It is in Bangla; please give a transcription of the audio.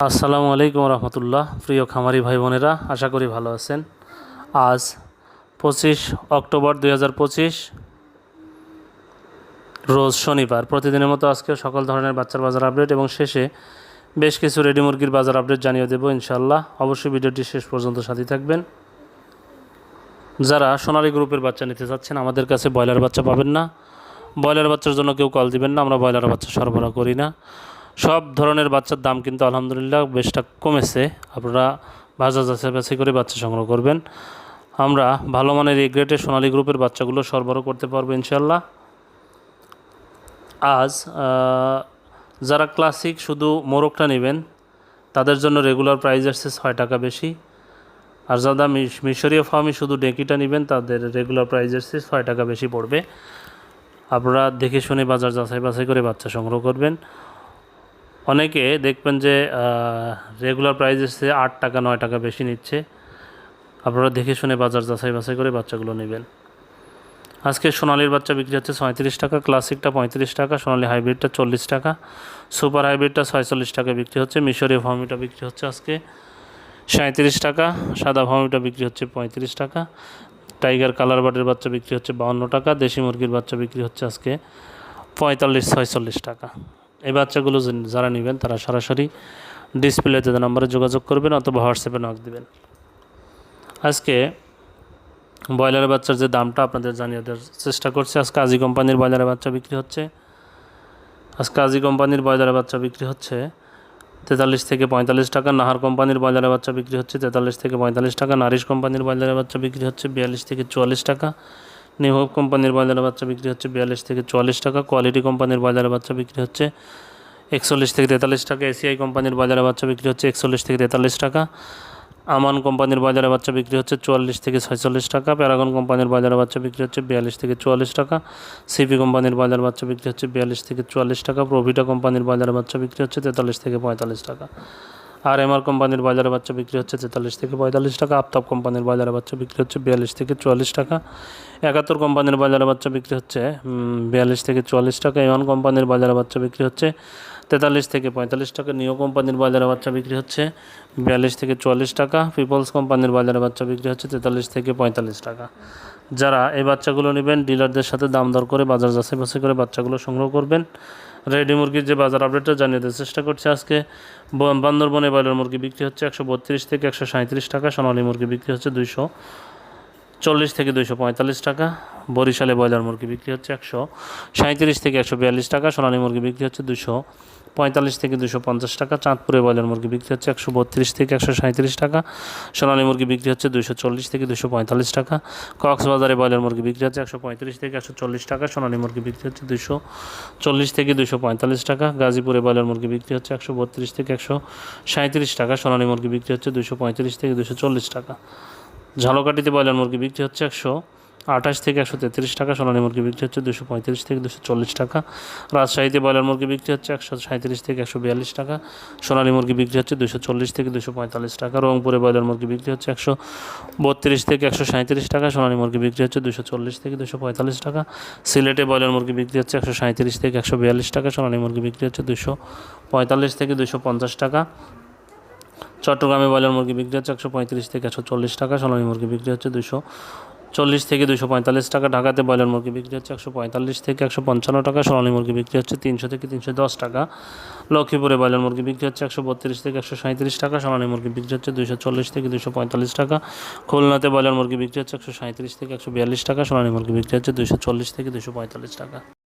আসসালামু আলাইকুম রহমতুল্লাহ। প্রিয় খামারি ভাই বোনেরা, আশা করি ভালো আছেন। আজ 25 অক্টোবর 2025 রোজ শনিবার। প্রতিদিনের মতো আজকে সকল ধরনের বাচ্চার বাজার আপডেট এবং শেষে বেশ কিছু রেডি মুরগির বাজার আপডেট জানিয়ে দেবো ইনশাআল্লাহ। অবশ্যই ভিডিওটি শেষ পর্যন্ত সাথে থাকবেন। যারা সোনালী গ্রুপের বাচ্চা নিতে চাচ্ছেন, আমাদের কাছে ব্রয়লার বাচ্চা পাবেন না। ব্রয়লার বাচ্চার জন্য কেউ কল দিবেন না, আমরা ব্রয়লার বাচ্চা সরবরাহ করি না। সব ধরনের বাচ্চার দাম কিন্তু আলহামদুলিল্লাহ বেশটা কমেছে। আপনারা বাজার যাচাই করে বাচ্চা সংগ্রহ করবেন। আমরা ভালো মানের এ গ্রেডের সোনালী গ্রুপের বাচ্চাগুলো সরবরাহ করতে পারবো ইনশাল্লাহ। আজ যারা ক্লাসিক শুধু মোরগটা নেবেন তাদের জন্য রেগুলার প্রাইস আসছে 6 টাকা বেশি। আর যারা মিশরীয় ফার্মি শুধু ডেকিটা নেবেন তাদের রেগুলার প্রাইস আসছে 6 টাকা বেশি পড়বে। আপনারা দেখে শুনে বাজার যাচাই করে বাচ্চা সংগ্রহ করবেন। অনেকে দেখবেন যে রেগুলার প্রাইস এসে 8 টাকা 9 টাকা বেশি নিচ্ছে। আপনারা দেখে শুনে বাজার যাচাই করে বাচ্চাগুলো নেবেন। আজকে সোনালির বাচ্চা বিক্রি হচ্ছে 37 টাকা, ক্লাসিকটা 35 টাকা, সোনালি হাইব্রিডটা 40 টাকা, সুপার হাইব্রিডটা 46 টাকা বিক্রি হচ্ছে। মিশরীয় ফার্মিটা বিক্রি হচ্ছে আজকে 37 টাকা, সাদা ফার্মিটা বিক্রি হচ্ছে 35 টাকা, টাইগার কালার বার্ডের বাচ্চা বিক্রি হচ্ছে 52 টাকা, দেশি মুরগির বাচ্চা বিক্রি হচ্ছে আজকে 45-46 টাকা। এই বাচ্চাগুলো যারা নেবেন তারা সরাসরি ডিসপ্লেতে নাম্বারে যোগাযোগ করবেন অথবা হোয়াটসঅ্যাপে নক দেবেন। আজকে ব্রয়লারের বাচ্চার যে দামটা আপনাদের জানিয়ে দেওয়ার চেষ্টা করছি। আজকে আজি কোম্পানির ব্রয়লারের বাচ্চা বিক্রি হচ্ছে 43 থেকে 45 টাকা। নাহার কোম্পানির ব্রয়লারের বাচ্চা বিক্রি হচ্ছে 43 থেকে 45 টাকা। নারিশ কোম্পানির ব্রয়লারের বাচ্চা বিক্রি হচ্ছে 42 থেকে 44 টাকা। নিউ হোপ কোম্পানির ব্রয়লারের বাচ্চা বিক্রি হচ্ছে 42 থেকে 44 টাকা। কোয়ালিটি কোম্পানির ব্রয়লারের বাচ্চা বিক্রি হচ্ছে 41 থেকে 43 টাকা। এসিআই কোম্পানির ব্রয়লারের বাচ্চা বিক্রি হচ্ছে 41 থেকে 43 টাকা। আমান কোম্পানির ব্রয়লারের বাচ্চা বিক্রি হচ্ছে 44 থেকে 46 টাকা। প্যারাগন কোম্পানির ব্রয়লারের বাচ্চা বিক্রি হচ্ছে 42 থেকে 44 টাকা। সিপি কোম্পানির ব্রয়লার বাচ্চা বিক্রি হচ্ছে 42 থেকে 44 টাকা। প্রভিটা কোম্পানির ব্রয়লারের বাচ্চা বিক্রি হচ্ছে 43 থেকে 45 টাকা। আর এমআর কোম্পানির ব্রয়লারের বাচ্চা বিক্রি হচ্ছে 43 থেকে 45 টাকা। আফতাব কোম্পানির ব্রয়লারের বাচ্চা বিক্রি হচ্ছে 42 থেকে 44 টাকা। 71 কোম্পানির ব্রয়লারের বাচ্চা বিক্রি হচ্ছে 42 থেকে 44 টাকা। এমন কোম্পানির ব্রয়লারের বাচ্চা বিক্রি হচ্ছে 43 থেকে 45 টাকা। নিও কোম্পানির ব্রয়লারের বাচ্চা বিক্রি হচ্ছে 42 থেকে 44 টাকা। পিপলস কোম্পানির ব্রয়লারের বাচ্চা বিক্রি হচ্ছে 43 থেকে 45 টাকা। যারা এই বাচ্চাগুলো নেবেন ডিলারদের সাথে দাম দর করে বাজার যাচাই করে বাচ্চাগুলো সংগ্রহ করবেন। রেডি মুরগির যে বাজার আপডেটটা জানিয়ে দেওয়ার চেষ্টা করছি। আজকে বান্দরবনে ব্রয়লার মুরগি বিক্রি হচ্ছে 132 থেকে 137 টাকা। সোনালী মুরগি বিক্রি হচ্ছে 240 থেকে 245 টাকা। বরিশালে ব্রয়লার মুরগি বিক্রি হচ্ছে 137 থেকে 142 টাকা। সোনালী মুরগি বিক্রি হচ্ছে 245 থেকে 250 টাকা। চাঁদপুরে ব্রয়লার মুরগি বিক্রি হচ্ছে 132 থেকে 137 টাকা। সোনালী মুরগি বিক্রি হচ্ছে 240 থেকে 245 টাকা। কক্সবাজারে ব্রয়লার মুরগি বিক্রি হচ্ছে 135 থেকে 140 টাকা। সোনালী মুরগি বিক্রি হচ্ছে 240 থেকে 245 টাকা। গাজীপুরে ব্রয়লার মুরগি বিক্রি হচ্ছে 132 থেকে 137 টাকা। সোনালী মুরগি বিক্রি হচ্ছে 235 থেকে 240 টাকা। ঝালকাঠিতে ব্রয়লার মুরগি বিক্রি হচ্ছে 128 থেকে 133 টাকা। সোনালী মুরগি বিক্রি হচ্ছে 235 থেকে 240 টাকা। রাজশাহীতে ব্রয়লার মুরগি বিক্রি হচ্ছে 137 থেকে 142 টাকা। সোনালী মুরগি বিক্রি হচ্ছে 240 থেকে 245 টাকা। রংপুরে ব্রয়লার মুরগি বিক্রি হচ্ছে 132 থেকে 137 টাকা। সোনালী মুরগি বিক্রি হচ্ছে 240 থেকে 245 টাকা। সিলেটে ব্রয়লার মুরগি বিক্রি হচ্ছে 137 থেকে 142 টাকা। সোনালী মুরগি বিক্রি হচ্ছে 245 থেকে 250 টাকা। চট্টগ্রামে ব্রয়লার মুরগি বিক্রি হচ্ছে 135 থেকে 140 টাকা। সোনালী মুরগি বিক্রি হচ্ছে 240 থেকে 245 টাকা। ঢাকাতে ব্রয়লার মুরগি বিক্রি হচ্ছে 145 থেকে 155 টাকা। সোনালী মুরগি বিক্রি হচ্ছে 300 থেকে 310 টাকা। লক্ষ্মীপুরে ব্রয়লার মুরগি বিক্রি হচ্ছে 132 থেকে 137 টাকা। সোনালী মুরগি বিক্রি হচ্ছে 240 থেকে 245 টাকা। খুলনাতে ব্রয়লার মুরগি বিক্রি হচ্ছে 137 থেকে 142 টাকা। সোনালী মুরগি বিক্রি হচ্ছে 240 থেকে 245 টাকা।